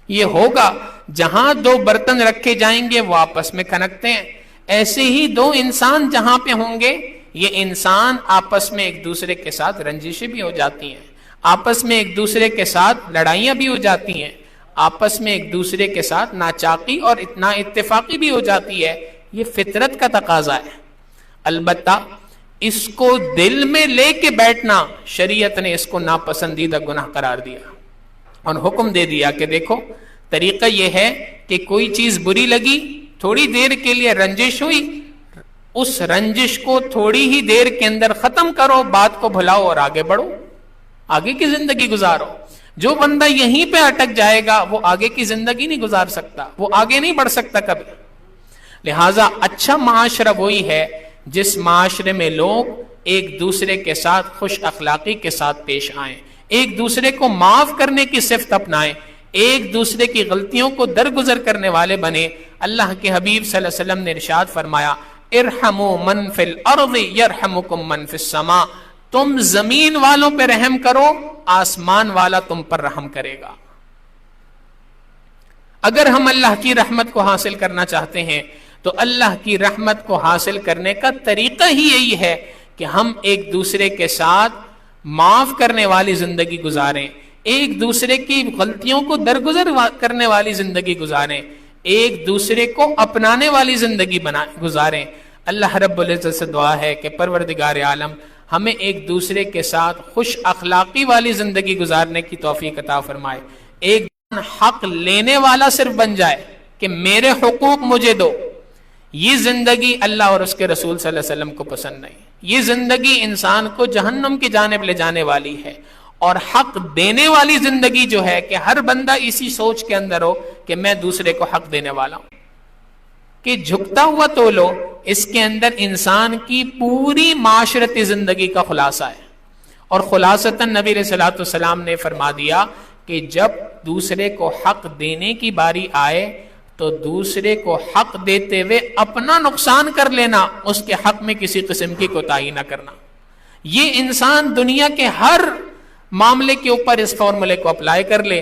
یہ ہوگا جہاں 2 برتن رکھے جائیں گے وہ آپس میں کھنکتے ہیں، ایسے ہی 2 انسان جہاں پہ ہوں گے، یہ انسان آپس میں ایک دوسرے کے ساتھ رنجشیں بھی ہو جاتی ہیں، آپس میں ایک دوسرے کے ساتھ لڑائیاں بھی ہو جاتی ہیں، آپس میں ایک دوسرے کے ساتھ ناچاقی اور نا اتفاقی بھی ہو جاتی ہے۔ یہ فطرت کا تقاضا ہے۔ البتہ اس کو دل میں لے کے بیٹھنا، شریعت نے اس کو ناپسندیدہ گناہ قرار دیا اور حکم دے دیا کہ دیکھو، طریقہ یہ ہے کہ کوئی چیز بری لگی، تھوڑی دیر کے لیے رنجش ہوئی، اس رنجش کو تھوڑی ہی دیر کے اندر ختم کرو، بات کو بھلاؤ اور آگے بڑھو، آگے کی زندگی گزارو۔ جو بندہ یہیں پہ اٹک جائے گا وہ آگے کی زندگی نہیں گزار سکتا، وہ آگے نہیں بڑھ سکتا کبھی۔ لہٰذا اچھا معاشرہ وہی ہے جس معاشرے میں لوگ ایک دوسرے کے ساتھ خوش اخلاقی کے ساتھ پیش آئیں، ایک دوسرے کو معاف کرنے کی صفت اپنائیں، ایک دوسرے کی غلطیوں کو درگزر کرنے والے بنے. اللہ کے حبیب صلی اللہ علیہ وسلم نے ارشاد فرمایا ارحموا من فی الارض یرحمکم من فی السماء، تم زمین والوں پہ رحم کرو، آسمان والا تم پر رحم کرے گا. اگر ہم اللہ کی رحمت کو حاصل کرنا چاہتے ہیں تو اللہ کی رحمت کو حاصل کرنے کا طریقہ ہی یہی ہے کہ ہم ایک دوسرے کے ساتھ معاف کرنے والی زندگی گزاریں، ایک دوسرے کی غلطیوں کو درگزر کرنے والی زندگی گزاریں، ایک دوسرے کو اپنانے والی زندگی گزاریں. اللہ رب العزت سے دعا ہے کہ پروردگار عالم ہمیں ایک دوسرے کے ساتھ خوش اخلاقی والی زندگی گزارنے کی توفیق عطا فرمائے. ایک حق لینے والا صرف بن جائے کہ میرے حقوق مجھے دو، یہ زندگی اللہ اور اس کے رسول صلی اللہ علیہ وسلم کو پسند نہیں. یہ زندگی انسان کو جہنم کی جانب لے جانے والی ہے. اور حق دینے والی زندگی جو ہے کہ ہر بندہ اسی سوچ کے اندر ہو کہ میں دوسرے کو حق دینے والا ہوں، کہ جھکتا ہوا تو لو، اس کے اندر انسان کی پوری معاشرتی زندگی کا خلاصہ ہے. اور خلاصتاً نبی علیہ الصلوۃ والسلام نے فرما دیا کہ جب دوسرے کو حق دینے کی باری آئے تو دوسرے کو حق دیتے ہوئے اپنا نقصان کر لینا، اس کے حق میں کسی قسم کی کوتاہی نہ کرنا. یہ انسان دنیا کے ہر معاملے کے اوپر اس فارمولے کو اپلائی کر لے،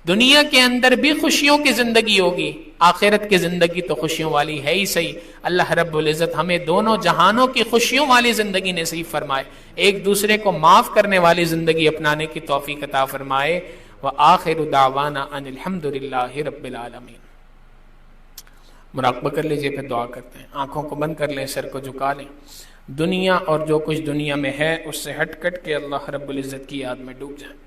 دنیا کے اندر بھی خوشیوں کی زندگی ہوگی، آخرت کی زندگی تو خوشیوں والی ہے ہی صحیح. اللہ رب العزت ہمیں دونوں جہانوں کی خوشیوں والی زندگی نصیب فرمائے، ایک دوسرے کو معاف کرنے والی زندگی اپنانے کی توفیق عطا فرمائے. وآخر دعوانا ان الحمد للہ رب العالمین. مراقبہ کر لیجئے، پھر دعا کرتے ہیں. آنکھوں کو بند کر لیں، سر کو جھکا لیں. دنیا اور جو کچھ دنیا میں ہے اس سے ہٹ کٹ کے اللہ رب العزت کی یاد میں ڈوب جائیں.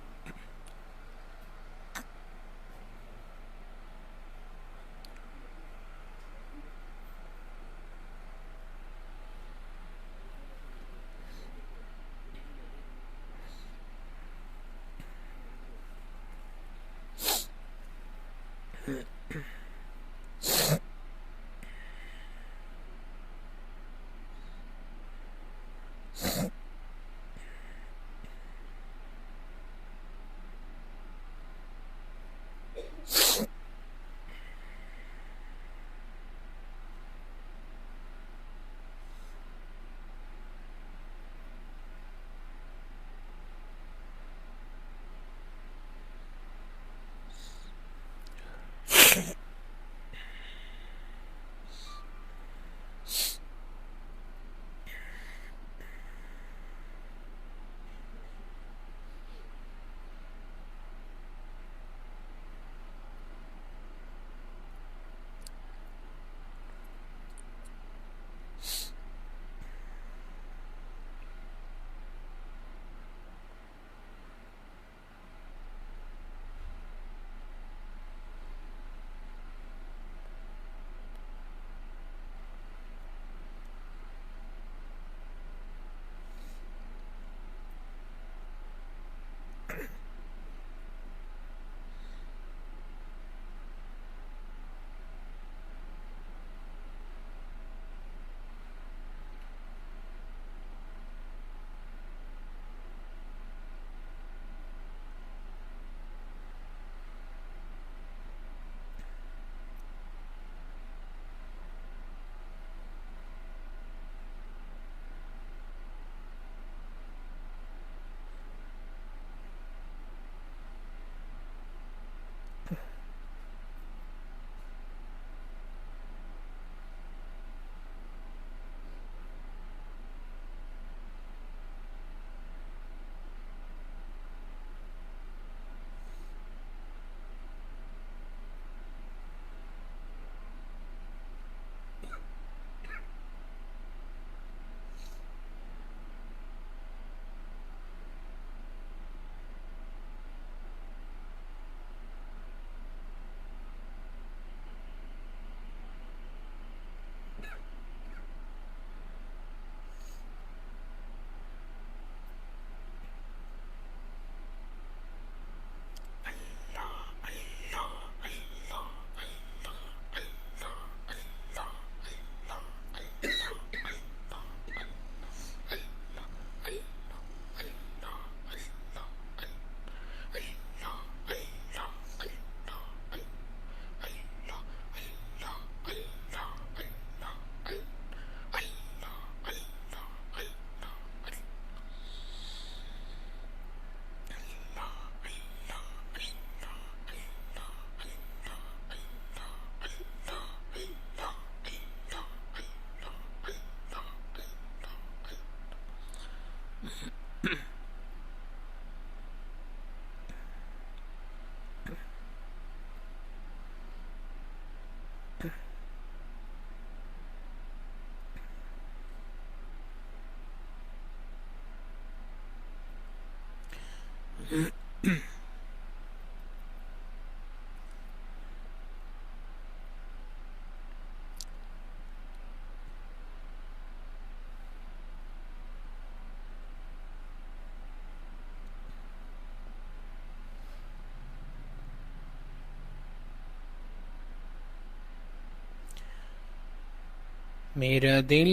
میرا دل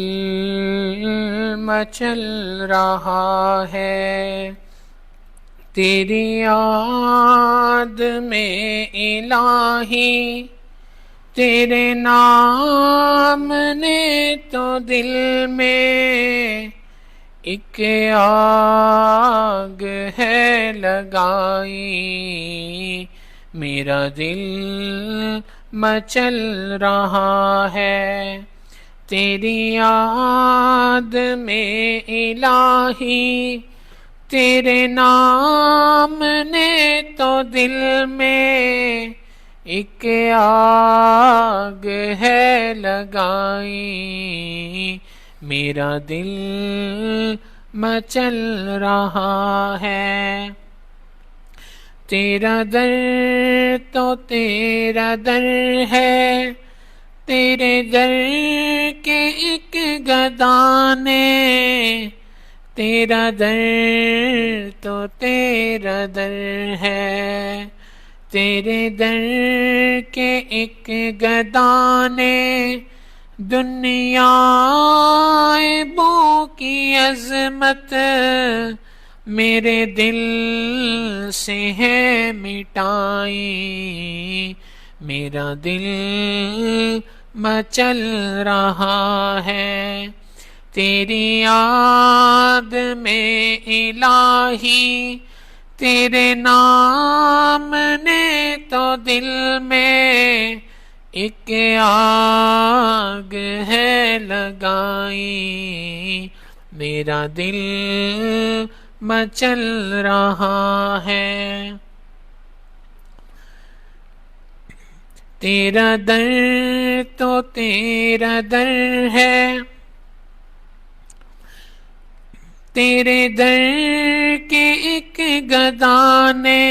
مچل رہا ہے تیری یاد میں الہی، تیرے نام نے تو دل میں ایک آگ ہے لگائی، میرا دل مچل رہا ہے تیری یاد میں الہی، تیرے نام نے تو دل میں ایک آگ ہے لگائی، میرا دل مچل رہا ہے، تیرا در تو تیرا در ہے، تیرے در کے ایک گدا نے، تیرا در تو تیرا در ہے، تیرے در کے ایک گدا نے دنیا بو کی عظمت میرے دل سے ہے مٹائی، میرا دل مچل رہا ہے تیری یاد میں الہی، تیرے نام نے تو دل میں ایک آگ ہے لگائی، میرا دل مچل رہا ہے، تیرا در تو تیرا در ہے، تیرے در کے ایک گدا نے،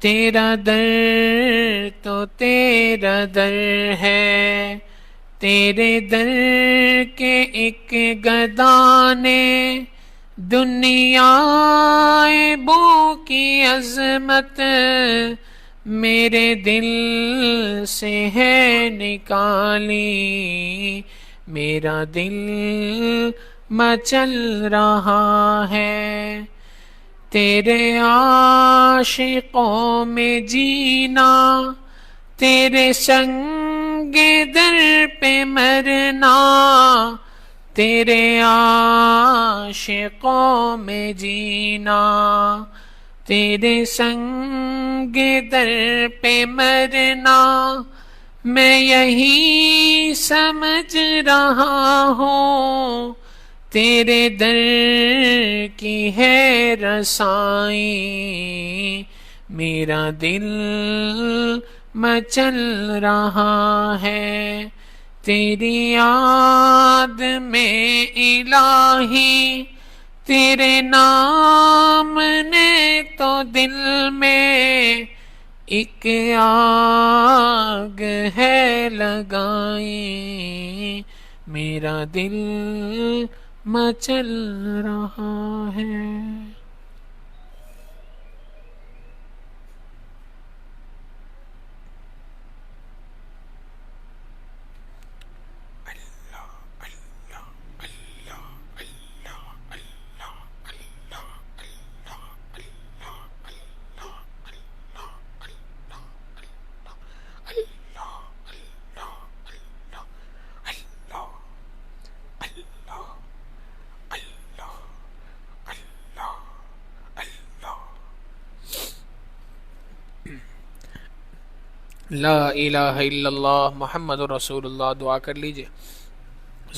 تیرا در تو تیرا در ہے، تیرے در کے ایک گدا نے دنیا بو کی عظمت میرے دل سے ہے نکالی، میرا دل مچل رہا ہے تیرے عاشقوں میں جینا، تیرے سنگ در پہ مرنا، تیرے عاشقوں میں جینا، تیرے سنگ در پہ مرنا، میں یہی سمجھ رہا ہوں تیرے در کی ہے رسائی، میرا دل مچل رہا ہے تیری یاد میں الہی، تیرے نام نے تو دل میں ایک آگ ہے لگائی، میرا دل مچل رہا ہے۔ لا الہ الا اللہ محمد رسول اللہ۔ دعا کر لیجئے۔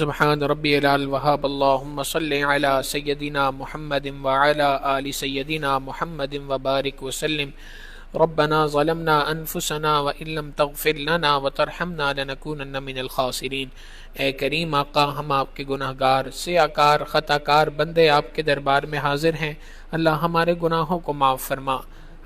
سبحان ربی العلی الوہاب، اللہم صلی علی سیدنا محمد وعلی آل سیدنا محمد وبارک وسلم ربنا ظلمنا انفسنا وان لم تغفر لنا وترحمنا لنكونن من الخاسرین۔ اے کریم آقا، ہم آپ کے گناہ گار، سیاہ کار، خطا کار بندے آپ کے دربار میں حاضر ہیں۔ اللہ ہمارے گناہوں کو معاف فرما،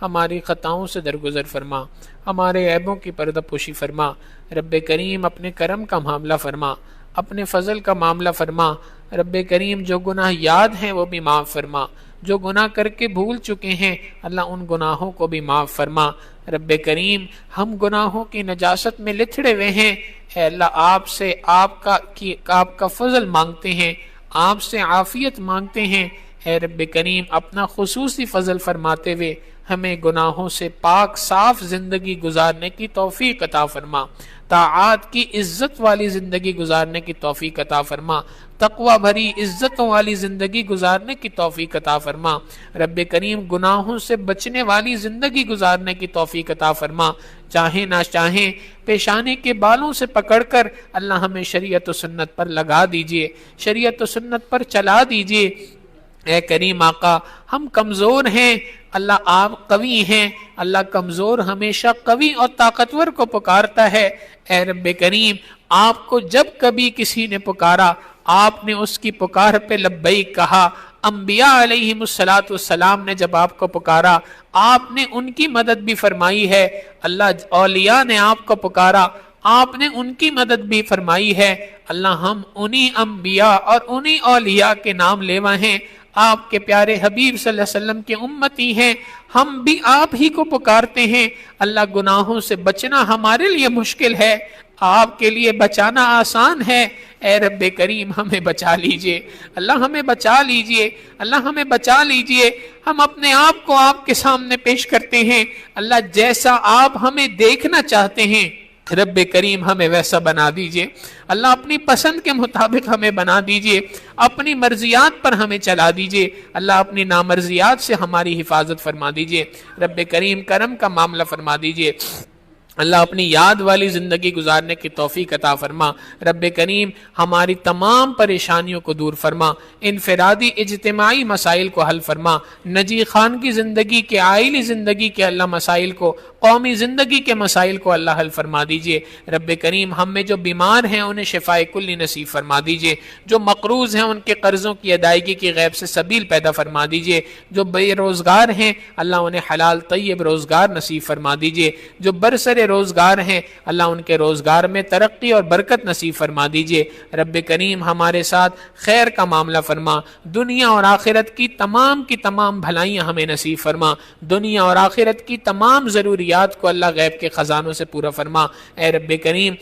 ہماری خطاؤں سے درگزر فرما، ہمارے عیبوں کی پردہ پوشی فرما۔ رب کریم اپنے کرم کا معاملہ فرما، اپنے فضل کا معاملہ فرما۔ رب کریم جو گناہ یاد ہیں وہ بھی معاف فرما، جو گناہ کر کے بھول چکے ہیں اللہ ان گناہوں کو بھی معاف فرما۔ رب کریم ہم گناہوں کی نجاست میں لتھڑے ہوئے ہیں، اے اللہ آپ سے آپ کا فضل مانگتے ہیں، آپ سے عافیت مانگتے ہیں۔ اے رب کریم اپنا خصوصی فضل فرماتے ہوئے ہمیں گناہوں سے پاک صاف زندگی گزارنے کی توفیق عطا فرما، طاعات کی عزت والی زندگی گزارنے کی توفیق عطا فرما، تقوی بھری عزتوں والی زندگی گزارنے کی توفیق عطا فرما۔ رب کریم گناہوں سے بچنے والی زندگی گزارنے کی توفیق عطا فرما۔ چاہیں نہ چاہیں پیشانی کے بالوں سے پکڑ کر اللہ ہمیں شریعت و سنت پر لگا دیجئے، شریعت و سنت پر چلا دیجئے۔ اے کریم آقا ہم کمزور ہیں، اللہ آپ قوی ہیں، اللہ کمزور ہمیشہ قوی اور طاقتور کو پکارتا ہے۔ اے رب کریم آپ کو جب کبھی کسی نے پکارا آپ نے اس کی پکار پہ لبیک کہا۔ انبیاء علیہم السلام نے جب آپ کو پکارا آپ نے ان کی مدد بھی فرمائی ہے، اللہ اولیاء نے آپ کو پکارا آپ نے ان کی مدد بھی فرمائی ہے۔ اللہ ہم انہی انبیاء اور انہی اولیاء کے نام لیوا ہیں، آپ کے پیارے حبیب صلی اللہ علیہ وسلم کے امتی ہیں، ہم بھی آپ ہی کو پکارتے ہیں۔ اللہ گناہوں سے بچنا ہمارے لیے مشکل ہے، آپ کے لیے بچانا آسان ہے۔ اے رب کریم ہمیں بچا لیجئے، اللہ ہمیں بچا لیجئے، اللہ ہمیں بچا لیجئے۔ ہم اپنے آپ کو آپ کے سامنے پیش کرتے ہیں، اللہ جیسا آپ ہمیں دیکھنا چاہتے ہیں رب کریم ہمیں ویسا بنا دیجئے، اللہ اپنی پسند کے مطابق ہمیں بنا دیجئے، اپنی مرضیات پر ہمیں چلا دیجئے، اللہ اپنی نامرضیات سے ہماری حفاظت فرما دیجئے۔ رب کریم کرم کا معاملہ فرما دیجئے، اللہ اپنی یاد والی زندگی گزارنے کی توفیق عطا فرما۔ رب کریم ہماری تمام پریشانیوں کو دور فرما، انفرادی اجتماعی مسائل کو حل فرما، نجی خان کی زندگی کے عائلی زندگی کے اللہ مسائل کو، قومی زندگی کے مسائل کو اللہ حل فرما دیجئے۔ رب کریم ہم میں جو بیمار ہیں انہیں شفاء کلی نصیب فرما دیجئے، جو مقروض ہیں ان کے قرضوں کی ادائیگی کی غیب سے سبیل پیدا فرما دیجئے، جو بے روزگار ہیں اللہ انہیں حلال طیب روزگار نصیب فرما دیجئے، جو برسر روزگار ہیں اللہ ان کے روزگار میں ترقی اور برکت نصیب فرما دیجئے۔ رب کریم ہمارے ساتھ خیر کا معاملہ فرما، دنیا اور آخرت کی تمام بھلائیاں ہمیں نصیب فرما، دنیا اور آخرت کی تمام ضروریات کو اللہ غیب کے خزانوں سے پورا فرما۔ اے رب کریم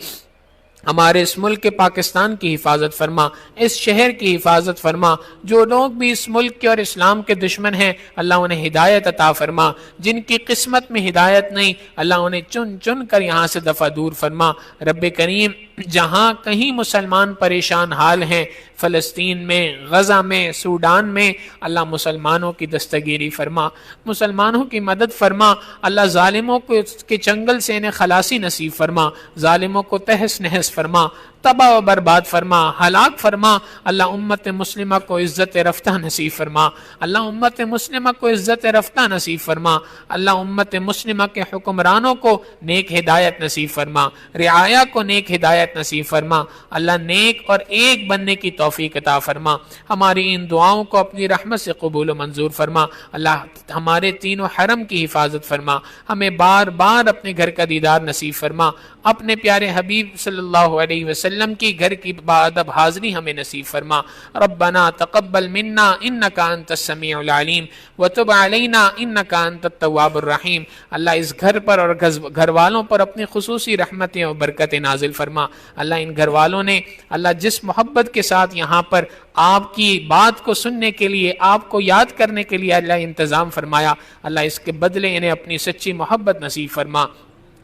ہمارے اس ملک پاکستان کی حفاظت فرما، اس شہر کی حفاظت فرما، جو لوگ بھی اس ملک کے اور اسلام کے دشمن ہیں اللہ انہیں ہدایت عطا فرما، جن کی قسمت میں ہدایت نہیں اللہ انہیں چن چن کر یہاں سے دفع دور فرما۔ رب کریم جہاں کہیں مسلمان پریشان حال ہیں، فلسطین میں، غزہ میں، سوڈان میں اللہ مسلمانوں کی دستگیری فرما، مسلمانوں کی مدد فرما، اللہ ظالموں کو کے چنگل سے انہیں خلاصی نصیب فرما، ظالموں کو تہس نہس فرما، تباہ و برباد فرما، ہلاک فرما۔ اللہ امت مسلمہ کو عزت رفتہ نصیب فرما، اللہ امت مسلمہ کو عزت رفتہ نصیب فرما، اللہ امت مسلمہ کے حکمرانوں کو نیک ہدایت نصیب فرما، رعایا کو نیک ہدایت نصیب فرما، اللہ نیک اور ایک بننے کی توفیق عطا فرما۔ ہماری ان دعاؤں کو اپنی رحمت سے قبول و منظور فرما، اللہ ہمارے تینوں حرم کی حفاظت فرما، ہمیں بار بار اپنے گھر کا دیدار نصیب فرما، اپنے پیارے حبیب صلی اللہ علیہ وسلم کی گھر کی باادب حاضری ہمیں نصیب فرما۔ ربنا تقبل منا انک انت السمیع العلیم وتب علینا انک انت التواب الرحیم۔ اللہ اس گھر پر اور گھر والوں پر اپنی خصوصی رحمتیں اور برکتیں نازل فرما۔ اللہ ان گھر والوں نے اللہ جس محبت کے ساتھ یہاں پر آپ کی بات کو سننے کے لیے، آپ کو یاد کرنے کے لیے اللہ انتظام فرمایا، اللہ اس کے بدلے انہیں اپنی سچی محبت نصیب فرما۔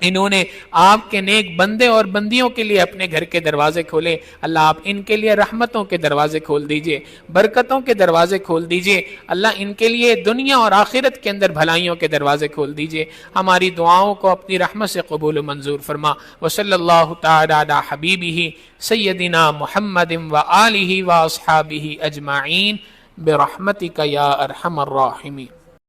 انہوں نے آپ کے نیک بندے اور بندیوں کے لیے اپنے گھر کے دروازے کھولے، اللہ آپ ان کے لیے رحمتوں کے دروازے کھول دیجئے، برکتوں کے دروازے کھول دیجئے، اللہ ان کے لیے دنیا اور آخرت کے اندر بھلائیوں کے دروازے کھول دیجئے۔ ہماری دعاؤں کو اپنی رحمت سے قبول و منظور فرما۔ وصلی اللہ تعالی علی حبیبہ سیدنا محمد وآلہ واصحابہ اجمعین برحمتک یا ارحم الراحمین۔